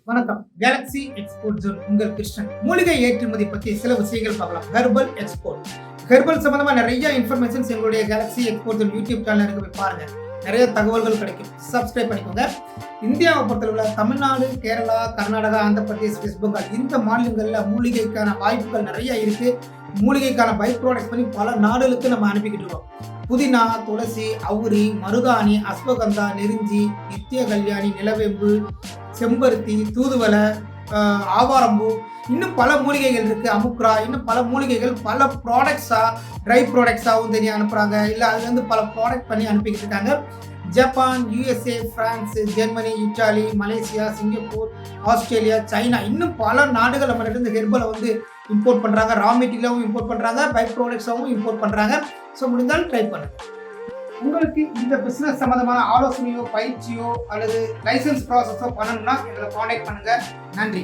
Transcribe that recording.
வணக்கம். Galaxy export zone உங்கள் கிருஷ்ணன். மூலிகை ஏற்றுமதி பற்றி சில விஷயங்கள் பார்க்கலாம். Herbal export. ஹெர்பல் சம்பந்தமா நிறைய இன்ஃபர்மேஷன்ஸ் எங்களுடைய Galaxy export zone YouTube channel இருக்கு, போய் பாருங்க. நிறைய தகவல்கள் கிடைக்கும். சப்ஸ்கிரைப் பண்ணிக்கோங்க. இந்தியாவை பொறுத்தளவில் தமிழ்நாடு, கேரளா, கர்நாடகா, ஆந்திர பிரதேஷ், வெஸ்ட் பெங்கால் இந்த மாநிலங்களில் மூலிகைக்கான வாய்ப்புகள் நிறைய இருக்கு. மூலிகைக்கான பை ப்ராடக்ட்ஸ் பண்ணி பல நாடுகளுக்கு நம்ம அனுப்பிக்கிட்டு இருக்கோம். புதினா, துளசி, அவுரி, மருதாணி, அஸ்வகந்தா, நெருஞ்சி, நித்திய கல்யாணி, நிலவேம்பு, செம்பருத்தி, தூதுவளை, ஆவாரம்பூ, இன்னும் பல மூலிகைகள் இருக்கு. அமுக்ரா, இன்னும் பல மூலிகைகள் பல ப்ராடக்ட்ஸா ட்ரை ப்ராடக்ட்ஸாகவும் தனியாக அனுப்புறாங்க. இல்லை அதுலேருந்து பல ப்ராடக்ட் பண்ணி அனுப்பிக்கிட்டு இருக்காங்க. Japan, USA, France, Germany, Italy, Malaysia, Singapore, Australia, China, இன்னும் பல நாடுகள் நம்மகிட்ட இருந்து ஹெர்பலை வந்து இம்போர்ட் பண்ணுறாங்க. ரா மெட்டீரியலாகவும் இம்போர்ட் பண்ணுறாங்க, பை ப்ராடக்ட்ஸாகவும் இம்போர்ட் பண்ணுறாங்க. ஸோ முடிந்தாலும் ட்ரை பண்ணுங்க. உங்களுக்கு இந்த பிஸ்னஸ் சம்மந்தமான ஆலோசனையோ, பயிற்சியோ அல்லது லைசன்ஸ் ப்ராசஸோ பண்ணணும்னா எங்களை காண்டாக்ட் பண்ணுங்க. நன்றி.